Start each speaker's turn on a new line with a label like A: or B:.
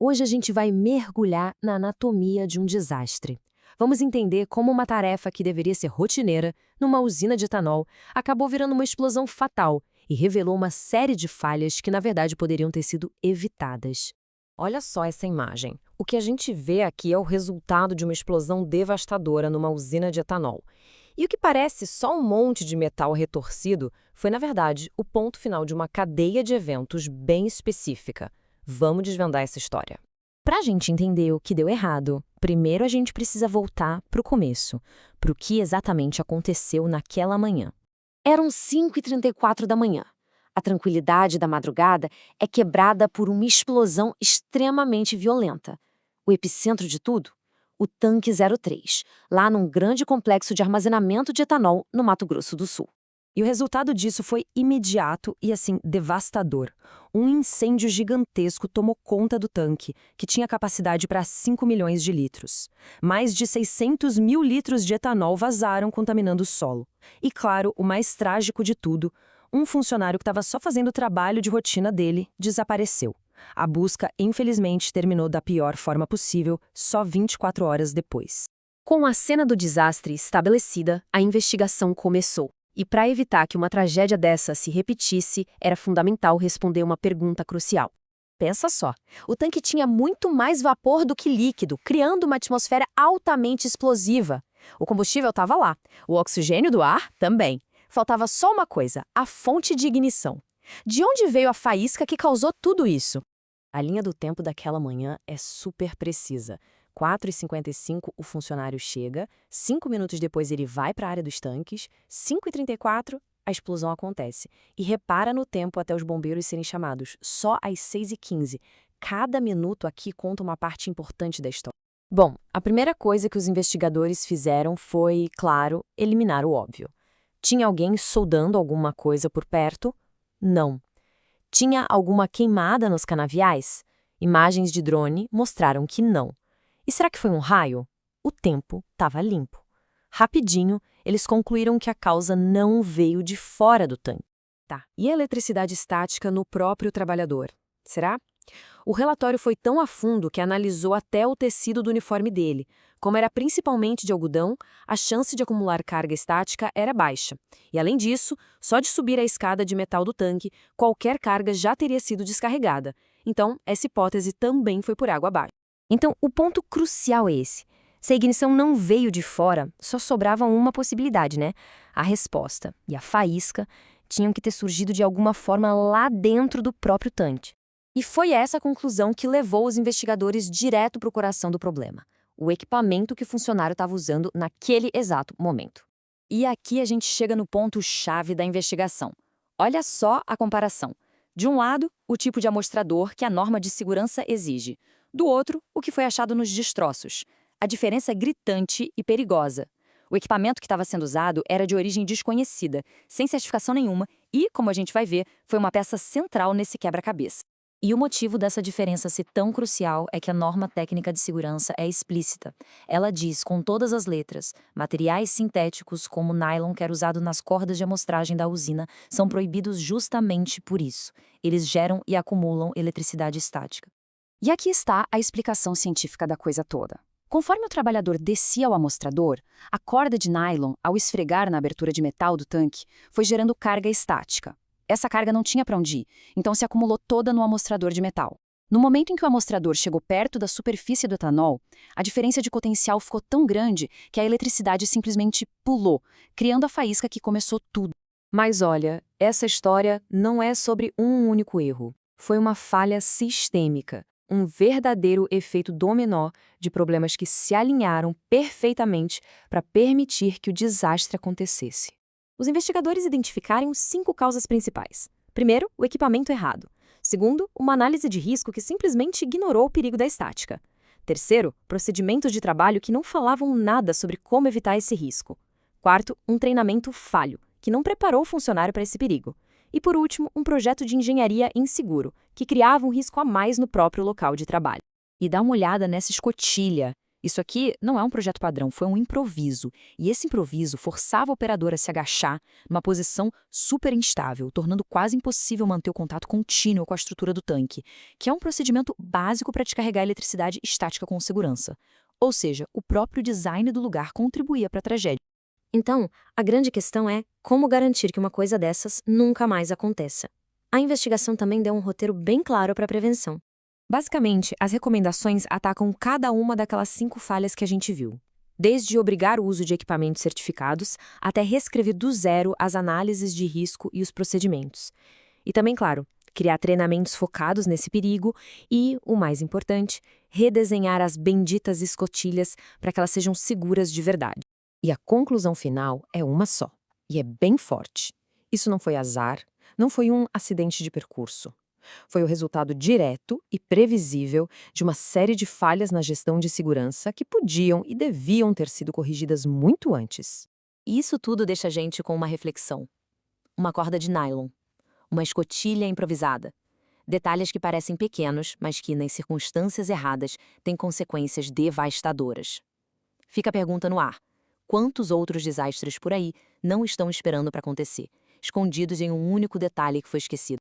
A: Hoje a gente vai mergulhar na anatomia de um desastre. Vamos entender como uma tarefa que deveria ser rotineira, numa usina de etanol, acabou virando uma explosão fatal e revelou uma série de falhas que, na verdade, poderiam ter sido evitadas. Olha só essa imagem. O que a gente vê aqui é o resultado de uma explosão devastadora numa usina de etanol. E o que parece só um monte de metal retorcido foi, na verdade, o ponto final de uma cadeia de eventos bem específica. Vamos desvendar essa história. Para a gente entender o que deu errado, primeiro a gente precisa voltar para o começo, para o que exatamente aconteceu naquela manhã. Eram 5h34 da manhã. A tranquilidade da madrugada é quebrada por uma explosão extremamente violenta. O epicentro de tudo? O tanque 03, lá num grande complexo de armazenamento de etanol no Mato Grosso do Sul. E o resultado disso foi imediato e, assim, devastador. Um incêndio gigantesco tomou conta do tanque, que tinha capacidade para 5 milhões de litros. Mais de 600 mil litros de etanol vazaram, contaminando o solo. E, claro, o mais trágico de tudo, um funcionário que estava só fazendo o trabalho de rotina dele desapareceu. A busca, infelizmente, terminou da pior forma possível, só 24 horas depois. Com a cena do desastre estabelecida, a investigação começou. E para evitar que uma tragédia dessa se repetisse, era fundamental responder uma pergunta crucial. Pensa só, o tanque tinha muito mais vapor do que líquido, criando uma atmosfera altamente explosiva. O combustível estava lá, o oxigênio do ar também. Faltava só uma coisa, a fonte de ignição. De onde veio a faísca que causou tudo isso? A linha do tempo daquela manhã é super precisa. 4h55 o funcionário chega, 5 minutos depois ele vai para a área dos tanques, 5h34 a explosão acontece. E repara no tempo até os bombeiros serem chamados, só às 6h15. Cada minuto aqui conta uma parte importante da história. Bom, a primeira coisa que os investigadores fizeram foi, claro, eliminar o óbvio. Tinha alguém soldando alguma coisa por perto? Não. Tinha alguma queimada nos canaviais? Imagens de drone mostraram que não. E será que foi um raio? O tempo estava limpo. Rapidinho, eles concluíram que a causa não veio de fora do tanque. Tá, e a eletricidade estática no próprio trabalhador? Será? O relatório foi tão a fundo que analisou até o tecido do uniforme dele. Como era principalmente de algodão, a chance de acumular carga estática era baixa. E além disso, só de subir a escada de metal do tanque, qualquer carga já teria sido descarregada. Então, essa hipótese também foi por água abaixo. Então, o ponto crucial é esse. Se a ignição não veio de fora, só sobrava uma possibilidade, né? A resposta e a faísca tinham que ter surgido de alguma forma lá dentro do próprio tanque. E foi essa a conclusão que levou os investigadores direto para o coração do problema. O equipamento que o funcionário estava usando naquele exato momento. E aqui a gente chega no ponto-chave da investigação. Olha só a comparação. De um lado, o tipo de amostrador que a norma de segurança exige. Do outro, o que foi achado nos destroços. A diferença é gritante e perigosa. O equipamento que estava sendo usado era de origem desconhecida, sem certificação nenhuma e, como a gente vai ver, foi uma peça central nesse quebra-cabeça. E o motivo dessa diferença ser tão crucial é que a norma técnica de segurança é explícita. Ela diz, com todas as letras, materiais sintéticos como o nylon que era usado nas cordas de amostragem da usina são proibidos justamente por isso. Eles geram e acumulam eletricidade estática. E aqui está a explicação científica da coisa toda. Conforme o trabalhador descia ao amostrador, a corda de nylon, ao esfregar na abertura de metal do tanque, foi gerando carga estática. Essa carga não tinha para onde ir, então se acumulou toda no amostrador de metal. No momento em que o amostrador chegou perto da superfície do etanol, a diferença de potencial ficou tão grande que a eletricidade simplesmente pulou, criando a faísca que começou tudo. Mas olha, essa história não é sobre um único erro. Foi uma falha sistêmica. Um verdadeiro efeito dominó de problemas que se alinharam perfeitamente para permitir que o desastre acontecesse. Os investigadores identificaram 5 causas principais. Primeiro, o equipamento errado. Segundo, uma análise de risco que simplesmente ignorou o perigo da estática. Terceiro, procedimentos de trabalho que não falavam nada sobre como evitar esse risco. Quarto, um treinamento falho, que não preparou o funcionário para esse perigo. E por último, um projeto de engenharia inseguro, que criava um risco a mais no próprio local de trabalho. E dá uma olhada nessa escotilha.
B: Isso aqui não é um projeto padrão, foi um improviso. E esse improviso forçava a operadora a se agachar numa posição super instável, tornando quase impossível manter o contato contínuo com a estrutura do tanque, que é um procedimento básico para descarregar eletricidade estática com segurança. Ou seja, o próprio design do lugar contribuía para a tragédia.
A: Então, a grande questão é como garantir que uma coisa dessas nunca mais aconteça. A investigação também deu um roteiro bem claro para a prevenção. Basicamente, as recomendações atacam cada uma daquelas 5 falhas que a gente viu. Desde obrigar o uso de equipamentos certificados, até reescrever do zero as análises de risco e os procedimentos. E também, claro, criar treinamentos focados nesse perigo e, o mais importante, redesenhar as benditas escotilhas para que elas sejam seguras de verdade. E a conclusão final é uma só, e é bem forte. Isso não foi azar, não foi um acidente de percurso. Foi o resultado direto e previsível de uma série de falhas na gestão de segurança que podiam e deviam ter sido corrigidas muito antes.
B: E isso tudo deixa a gente com uma reflexão. Uma corda de nylon, uma escotilha improvisada. Detalhes que parecem pequenos, mas que, nas circunstâncias erradas, têm consequências devastadoras. Fica a pergunta no ar. Quantos outros desastres por aí não estão esperando para acontecer, escondidos em um único detalhe que foi esquecido?